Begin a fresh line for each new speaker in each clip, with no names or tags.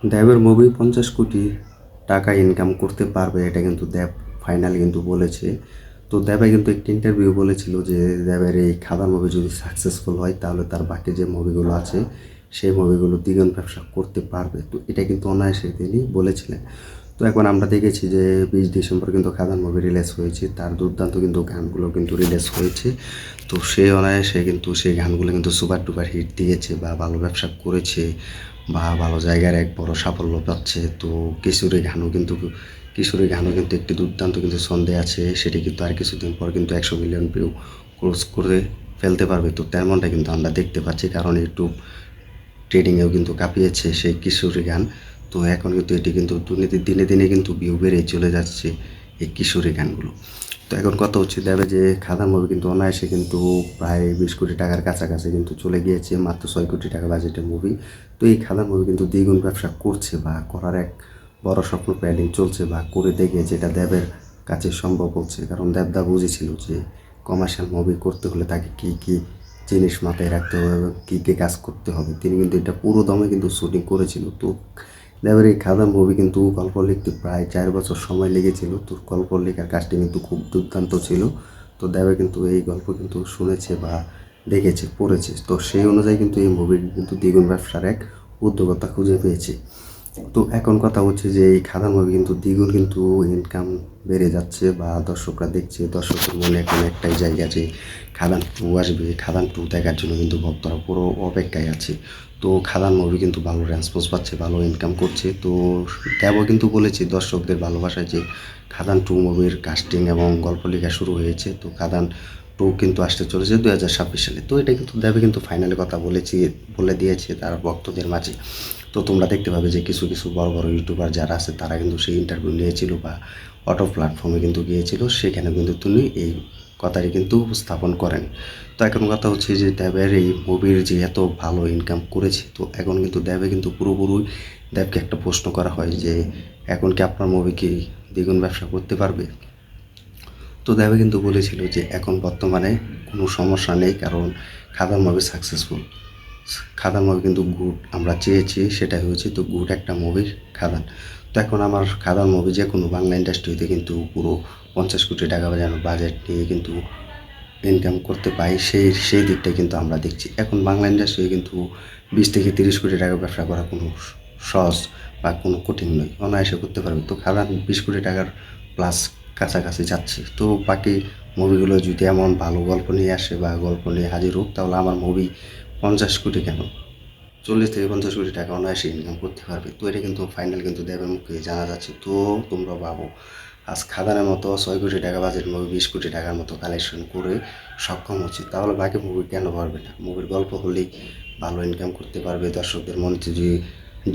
দেবের মুভি 50 কোটি টাকা ইনকাম করতে পারবে, এটা কিন্তু দেব ফাইনালি কিন্তু বলেছে। তো দেবে কিন্তু একটি ইন্টারভিউ বলেছিল যে দেবের এই খাদান মুভি যদি সাকসেসফুল হয় তাহলে তার বাকি যে মুভিগুলো আছে সেই মুভিগুলো দ্বিগুণ ব্যবসা করতে পারবে। তো এটা কিন্তু অনায়াসে তিনি বলেছিলেন। তো এখন আমরা দেখেছি যে 20 ডিসেম্বর কিন্তু খাদান মুভি রিলিজ হয়েছে, তার দুর্দান্ত কিন্তু গানগুলো কিন্তু রিলিজ হয়েছে। তো সেই অনায়াসে কিন্তু সেই গানগুলো কিন্তু সুপার ডুপার হিট দিয়েছে বা ভালো ব্যবসা করেছে বা ভালো জায়গার এক বড় সাফল্য পাচ্ছে। তো কিশোরী গানও কিন্তু একটি দুর্দান্ত কিন্তু ছন্দে আছে, সেটি কিন্তু আর কিছুদিন পর কিন্তু 100 মিলিয়ন ভিউ ক্রস করে ফেলতে পারবে। তো তেমনটা কিন্তু আমরা দেখতে পাচ্ছি, কারণ ইউটিউব ট্রেডিংয়েও কিন্তু কাঁপিয়েছে সেই কিশোরী গান। তো এখন কিন্তু এটি কিন্তু দুর্নীতির দিনে দিনে কিন্তু ভিউ বেড়ে চলে যাচ্ছে এই কিশোরী গানগুলো। তো এখন কথা হচ্ছে দেবে যে খাদান মুভি কিন্তু অনায়াসে কিন্তু প্রায় 20 কোটি টাকার কাছাকাছি কিন্তু চলে গিয়েছে, মাত্র 6 কোটি টাকা বাজেটের মুভি। তো এই খাদান মুভি কিন্তু দ্বিগুণ ব্যবসা করছে বা করার এক বড় স্বপ্ন প্ল্যানিং চলছে বা করে দেখে যেটা দেবের কাছে সম্ভব হচ্ছে। কারণ দেবদা বুঝেছিল যে কমার্শিয়াল মুভি করতে হলে তাকে কী কী জিনিস মাথায় রাখতে হবে এবং কী কী কাজ করতে হবে, তিনি কিন্তু এটা পুরো দমে কিন্তু শুটিং করেছিল। তো দেবের এই খাদান মুভি কিন্তু গল্প লিখতে প্রায় 4 বছর সময় লেগেছিল। তো গল্প লেখার কাজটি কিন্তু খুব দুর্দান্ত ছিল। তো দেবে কিন্তু এই গল্প কিন্তু শুনেছে বা দেখেছে, পড়েছে। তো সেই অনুযায়ী কিন্তু এই মুভির কিন্তু দ্বিগুণ ব্যবসার এক উদ্যোগতা খুঁজে পেয়েছে। তো এখন কথা হচ্ছে যে এই খাদান মুভি কিন্তু দ্বিগুণ কিন্তু ইনকাম বেড়ে যাচ্ছে বা দর্শকরা দেখছে, দর্শকের মনে এখন একটাই জায়গা যে খাদান 2 আসবে। খাদান 2 দেখার জন্য কিন্তু ভক্তরা পুরো অপেক্ষায় আছে। তো খাদান মুভি কিন্তু ভালো রেসপন্স পাচ্ছে, ভালো ইনকাম করছে। তো দেবও কিন্তু বলেছে দর্শকদের ভালোবাসায় যে খাদান 2 মুভির কাস্টিং এবং গল্প লেখা শুরু হয়েছে। তো খাদান 2 কিন্তু আসতে চলেছে 2026 সালে। তো এটা কিন্তু দেবে কিন্তু ফাইনালি কথা বলে দিয়েছে তার ভক্তদের মাঝে। তো তোমরা দেখতে পাবে যে কিছু কিছু বড় বড় ইউটিউবার যারা আছে তারা কিন্তু সেই ইন্টারভিউ নিয়েছিল বা অটো প্ল্যাটফর্মে কিন্তু গিয়েছিল, সেখানে কিন্তু তিনি এই কথাটি কিন্তু উপস্থাপন করেন। তো এখন কথা হচ্ছে যে দেবের এই মুভির যে এত ভালো ইনকাম করেছে, তো এখন কিন্তু দেবে কিন্তু পুরোপুরি দেবকে একটা প্রশ্ন করা হয় যে এখন কি আপনার মুভি কি দ্বিগুণ ব্যবসা করতে পারবে। তো দেবে কিন্তু বলেছিল যে এখন বর্তমানে কোনো সমস্যা নেই, কারণ খাদান মুভি সাকসেসফুল। খাদান মুভি কিন্তু গুড আমরা চেয়েছি, সেটাই হয়েছে। তো গুড একটা মুভি খাদান। তো এখন আমার খাদান মুভি যে কোনো বাংলা ইন্ডাস্ট্রিতে কিন্তু পুরো 50 কোটি টাকা যেন বাজেট নিয়ে কিন্তু ইনকাম করতে পাই, সেই দিকটাই কিন্তু আমরা দেখছি। এখন বাংলা ইন্ডাস্ট্রি কিন্তু 20 থেকে 30 কোটি টাকা ব্যবসা করা কোনো সহজ বা কোনো কঠিন নয়, অনায়াসে করতে পারবে। তো খাদান 20 কোটি টাকার প্লাস কাছাকাছি যাচ্ছে। তো বাকি মুভিগুলো যদি এমন ভালো গল্প নিয়ে আসে বা গল্প নিয়ে হাজির হোক, তাহলে আমার মুভি 50 কোটি কেন, 40 থেকে 50 কোটি টাকা অনায়াসে ইনকাম করতে পারবে। তো এটা কিন্তু ফাইনাল কিন্তু দেবের মুখে জানা যাচ্ছে। তো তোমরা ভাবো, আজ খাদানের মতো 6 কোটি টাকা বাজেট মুভি 20 কোটি টাকার মতো কালেকশন করে সক্ষম হচ্ছে, তাহলে বাকি মুভি কেন পারবে না। মুভির গল্প হলেই ভালো ইনকাম করতে পারবে, দর্শকদের মনে যদি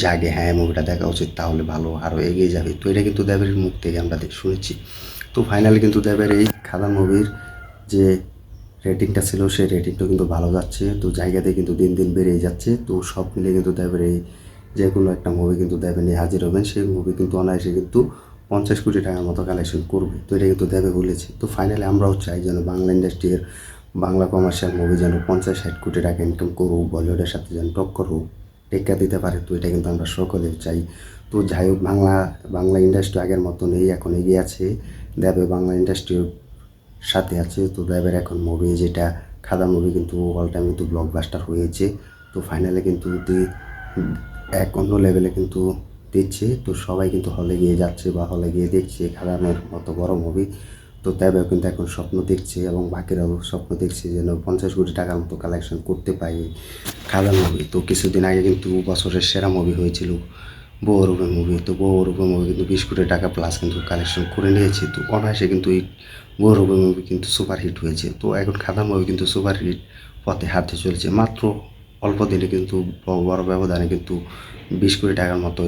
জাগে হ্যাঁ মুভিটা দেখা উচিত, তাহলে ভালো আরও এগিয়ে যাবে। তো এটা কিন্তু দেবের মুখ থেকে আমরা শুনেছি। তো ফাইনালি কিন্তু দেবের এই খাদান মুভির যে রেটিংটা ছিল সেই রেটিংটা কিন্তু ভালো যাচ্ছে। তো জায়গাতে কিন্তু দিন দিন বেড়েই যাচ্ছে। তো সব মিলে কিন্তু দেবের এই যে কোনো একটা মুভি কিন্তু দেবে নিয়ে হাজির হবেন, সেই মুভি কিন্তু অনায়াসে কিন্তু 50 কোটি টাকার মতো কালেকশন করবে। তো এটা কিন্তু দেবে বলেছে। তো ফাইনালি আমরাও চাই যেন বাংলা ইন্ডাস্ট্রির বাংলা কমার্শিয়াল মুভি যেন 50-60 কোটি টাকা ইনকাম করুক, বলিউডের সাথে যেন টক্কর হোক, টেক্কা দিতে পারে। তো এটা কিন্তু আমরা সকলে চাই। তো যাই হোক, বাংলা ইন্ডাস্ট্রি আগের মতো নেই, এখন এগিয়ে আছে। দেবে বাংলা ইন্ডাস্ট্রির সাথে আছে। তো দেবের এখন মুভি যেটা খাদান মুভি কিন্তু অল টাইম কিন্তু ব্লকবাস্টার হয়েছে। তো ফাইনালে কিন্তু এক অন্য লেভেলে কিন্তু দিচ্ছে। তো সবাই কিন্তু হলে গিয়ে যাচ্ছে বা হলে গিয়ে দেখছে খাদানের মতো বড় মুভি। তো দেবেও কিন্তু এখন স্বপ্ন দেখছে এবং বাকিরাও স্বপ্ন দেখছে যেন 50 কোটি টাকার মতো কালেকশন করতে পাই খাদান মুভি। তো কিছুদিন আগে কিন্তু বছরের সেরা মুভি হয়েছিল বহুরূপী মুভি। তো বহুরূপী মুভি কিন্তু 20 কোটি টাকা প্লাস কিন্তু কালেকশন করে নিয়েছে। তো অনায়াসে কিন্তু এই বহুরূপী মুভি কিন্তু সুপার হিট হয়েছে। তো এখন খাদান মুভি কিন্তু সুপার হিট পথে হাঁটতে চলেছে। মাত্র অল্প দিনে কিন্তু বড় ব্যবধানে কিন্তু 20 কোটি টাকার মতো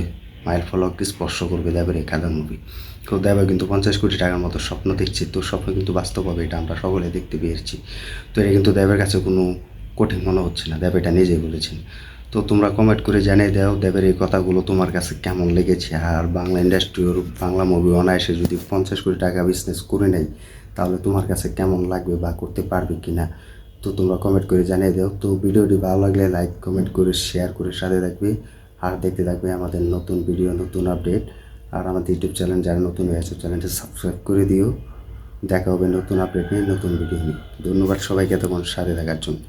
মাইল ফলক স্পর্শ করবে দেবের এই খাদান মুভি। তো দেবে কিন্তু 50 কোটি টাকার মতো স্বপ্ন দেখছে। তো স্বপ্ন কিন্তু বাস্তব হবে, এটা আমরা সকলে দেখতে পেয়েছি। তো এটা কিন্তু দেবের কাছে কোনো কঠিন মনে হচ্ছে না, দেব এটা নিজেই বলেছেন। তো তোমরা কমেন্ট করে জানিয়ে দাও দেবের এই কথাগুলো তোমার কাছে কেমন লেগেছে। আর বাংলা ইন্ডাস্ট্রির বাংলা মুভি অনায়াসে যদি 50 কোটি টাকা বিজনেস করে নেয়, তাহলে তোমার কাছে কেমন লাগবে বা করতে পারবে কি না। তো তোমরা কমেন্ট করে জানিয়ে দাও। তো ভিডিওটি ভালো লাগলে লাইক কমেন্ট করে শেয়ার করে সাথে থাকবে। আর দেখতে থাকবে আমাদের নতুন ভিডিও, নতুন আপডেট। আর আমাদের ইউটিউব চ্যানেল যারা নতুন হয়ে আছে চ্যানেলটা সাবস্ক্রাইব করে দিও। দেখা হবে নতুন আপডেট নিয়ে, নতুন ভিডিও নিয়ে। ধন্যবাদ সবাইকে এতক্ষণ সাথে থাকার জন্য।